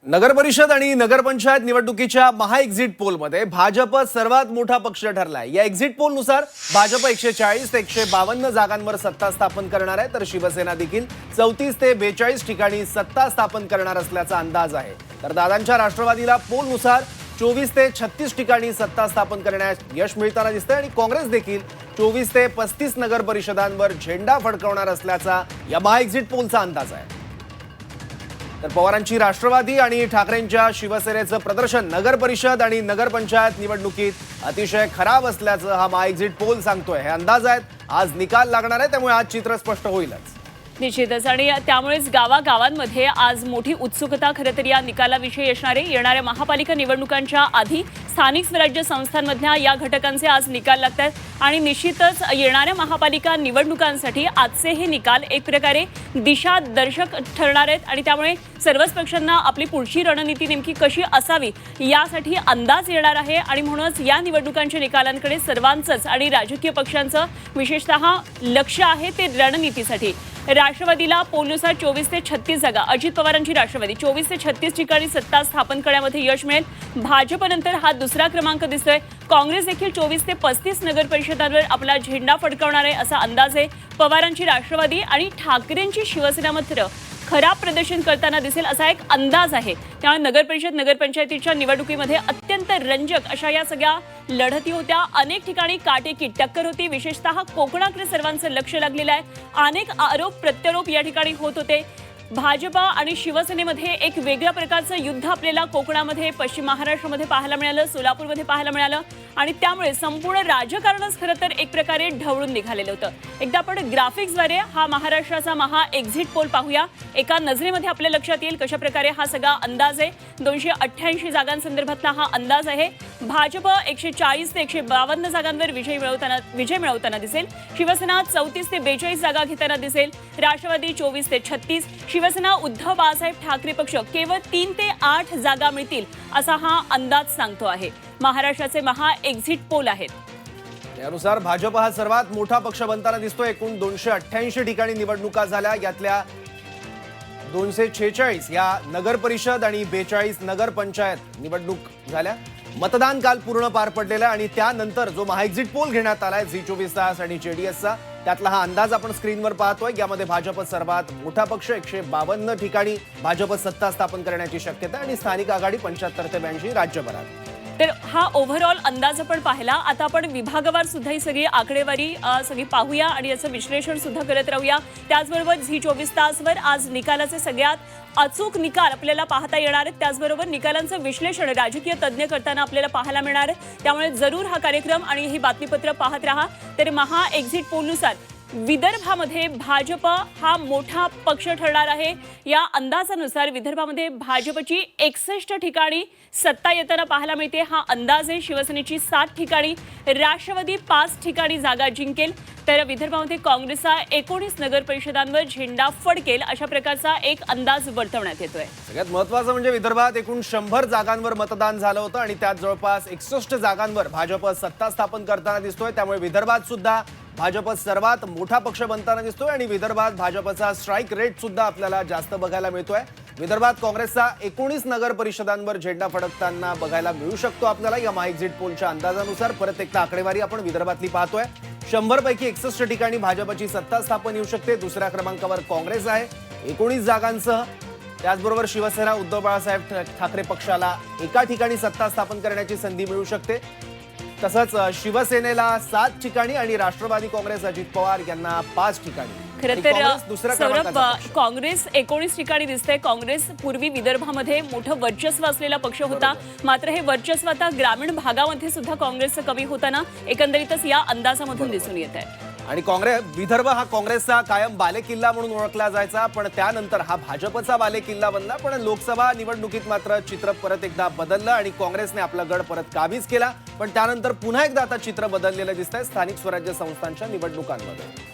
नगर परिषद आणि नगरपंचायत निवडणुकीच्या महाएक्झिट पोलमध्ये भाजप सर्वात मोठा पक्ष ठरलाय। या एक्झिट पोलनुसार भाजप 140 ते 152 जागांवर सत्ता स्थापन करणार आहे, तर शिवसेना देखील 34 ते 42 ठिकाणी सत्ता स्थापन करणार असल्याचा अंदाज आहे। तर दादांच्या राष्ट्रवादीला पोलनुसार 24 ते 36 ठिकाणी सत्ता स्थापन करण्यास यश मिळताना दिसतंय आणि काँग्रेस देखील 24 ते 35 नगर परिषदांवर झेंडा फडकवणार असल्याचा या महाएक्झिट पोलचा अंदाज आहे। तर पवारांची राष्ट्रवादी आणि ठाकरेंच्या शिवसेनेचं प्रदर्शन नगर परिषद आणि नगरपंचायत निवडणुकीत अतिशय खराब असल्याचं हा महाएक्झिट पोल सांगतोय। हे अंदाज आहेत, आज निकाल लागणार आहे, त्यामुळे आज चित्र स्पष्ट होईलच। निश्चितच आणि त्यामुळेच गावागावांमध्ये आज मोठी उत्सुकता खरं तर या निकालाविषयी येणाऱ्या महापालिका निवडणुकांच्या आधी स्थानिक स्वराज्य संस्थांमधल्या या घटकांचे आज निकाल लागतात आणि निश्चितच येणाऱ्या महापालिका निवडणुकांसाठी आजचे हे निकाल एक प्रकारे दिशादर्शक ठरणार आहेत आणि त्यामुळे सर्वच पक्षांना आपली पुढची रणनीती नेमकी कशी असावी यासाठी अंदाज येणार आहे आणि म्हणूनच या निवडणुकांच्या निकालांकडे सर्वांचंच आणि राजकीय पक्षांचं विशेषतः लक्ष आहे ते रणनीतीसाठी। राष्ट्रवादीला पोलनुसार 24 ते 36 जागा, अजित पवारांची राष्ट्रवादी 24 ते 36 ठिकाणी सत्ता स्थापन करण्यामध्ये यश मिळेल। भाजपनंतर हा दुसरा क्रमांक दिसतोय। काँग्रेस देखील 24 ते 35 नगर परिषदांवर आपला झेंडा फडकवणार आहे असा अंदाज आहे। पवारांची राष्ट्रवादी आणि ठाकरेंची शिवसेना मात्र खराब प्रदर्शन करताना दिसेल असा एक अंदाज आहे। त्यामुळे नगर परिषद नगरपंचायतीच्या निवडणुकीमध्ये अत्यंत रंजक अशा या सगळ्या लढती होत्या। अनेक ठिकाणी काटेकी टक्कर होती, विशेषतः कोकणाकडे सर्वांचं लक्ष लागलेलं आहे। अनेक आरोप प्रत्यारोप या ठिकाणी होत होते। भाजपा आणि शिवसेनेमध्ये एक वेगळ्या प्रकारचं युद्ध आपल्याला कोकणामध्ये, पश्चिम महाराष्ट्रामध्ये पाहायला मिळालं, सोलापूरमध्ये पाहायला मिळालं आणि त्यामुळे संपूर्ण राजकारणच खरं तर एक प्रकारे ढवळून निघालेलं होतं। एकदा आपण ग्राफिक्सद्वारे हा महाराष्ट्राचा महा एक्झिट पोल पाहूया। एका नजरेमध्ये आपल्या लक्षात येईल कशा प्रकारे हा सगळा अंदाज आहे। 288 जागांसंदर्भातला हा अंदाज आहे। भाजप 140 ते 152 जागांवर विजय मिळवताना दिसेल। शिवसेना 34 ते 42 जागा घेताना दिसेल। राष्ट्रवादी 24 ते 36, शिवसेना उद्धव बाळासाहेब ठाकरे पक्ष केवळ 3 ते 8 जागा मिळतील असा हा अंदाज सांगतो आहे। महाराष्ट्राचे महा एक्झिट पोल आहेत। त्यानुसार भाजप हा सर्वात मोठा पक्ष बनताना दिसतोय। एकूण 288 ठिकाणी निवडणुका झाल्या, यातल्या 246 या नगर परिषद आणि 42 नगर पंचायत निवडणूक झाल्या। मतदान काल पूर्ण पार पडलेलं आणि त्यानंतर जो महाएक्झिट पोल घेण्यात आलाय झी 24 तास आणि जेडीएसचा, त्यातला हा अंदाज आपण स्क्रीनवर पाहतोय। यामध्ये भाजप सर्वात मोठा पक्ष 152 ठिकाणी भाजप सत्ता स्थापन करण्याची शक्यता आणि स्थानिक आघाडी 75 ते 82 राज्यभरात। तर हा ओव्हरऑल अंदाज आपण पाहिला। आता आपण विभागवार सुद्धा ही सगळी आकडेवारी सगळी पाहूया आणि याचं विश्लेषण सुद्धा करत राहूया। त्याचबरोबर झी 24 तासवर आज निकालाचे सगळ्यात अचूक निकाल आपल्याला पाहता येणार आहेत। त्याचबरोबर निकालांचं विश्लेषण राजकीय तज्ज्ञ करताना आपल्याला पाहायला मिळणार आहे। त्यामुळे जरूर हा कार्यक्रम आणि ही बातमीपत्र पाहत राहा। तर महा एक्झिट पोलनुसार विदर्भामध्ये भाजप हा मोठा पक्ष ठरणार आहे। या अंदाजानुसार विदर्भामध्ये भाजपची 61 ठिकाणी सत्ता येताना पाहायला मिळते, हा अंदाज आहे। शिवसेनेची 7 ठिकाणी, राष्ट्रवादी 5 ठिकाणी जागा जिंकेल, तर विदर्भामध्ये काँग्रेसचा 19 नगर परिषदांवर झेंडा फडकेल अशा प्रकारचा एक अंदाज वर्तवण्यात येतोय। सगळ्यात महत्त्वाचं म्हणजे विदर्भात एकूण 100 जागांवर मतदान झालं होतं आणि त्यात जवळपास 61 जागांवर भाजप सत्ता स्थापन करताना दिसतोय। त्यामुळे विदर्भात सुद्धा भाजप सर्वात मोठा पक्ष बनताना दिसतोय आणि विदर्भात भाजपचा स्ट्राईक रेट सुद्धा आपल्याला जास्त बघायला मिळतोय। विदर्भात काँग्रेसचा 19 नगर परिषदांवर झेंडा फडकताना बघायला मिळू शकतो आपल्याला या महाएक्झिट पोलच्या अंदाजानुसार। परत एकदा आकडेवारी आपण विदर्भातली पाहतोय। 100 पैकी 61 ठिकाणी भाजपची सत्ता स्थापन येऊ शकते। दुसऱ्या क्रमांकावर काँग्रेस आहे 19 जागांसह। त्याचबरोबर शिवसेना उद्धव बाळासाहेब ठाकरे पक्षाला एका ठिकाणी सत्ता स्थापन करण्याची संधी मिळू शकते। तसंच शिवसेनेला 7 ठिकाणी आणि राष्ट्रवादी काँग्रेस अजित पवार यांना 5 ठिकाणी। खरं तर सौरभ, काँग्रेस 19 ठिकाणी दिसते। काँग्रेस पूर्वी विदर्भामध्ये मोठं वर्चस्व असलेला पक्ष होता, मात्र हे वर्चस्व आता ग्रामीण भागामध्ये सुद्धा काँग्रेसचं कमी होताना एकंदरीतच या अंदाजामधून दिसून येत आहे। आणि विदर्भ हा काँग्रेसचा कायम बालेकिल्ला म्हणून ओळखला जायचा, पण त्यानंतर हा भाजपचा बालेकिल्ला बनला। पण लोकसभा निवडणुकीत मात्र चित्र परत एकदा बदललं आणि काँग्रेसने आपला गड परत काबीज केला। पण त्यानंतर पुन्हा एकदा आता चित्र बदललेलं दिसतंय स्थानिक स्वराज्य संस्थांच्या निवडणुकांमध्ये।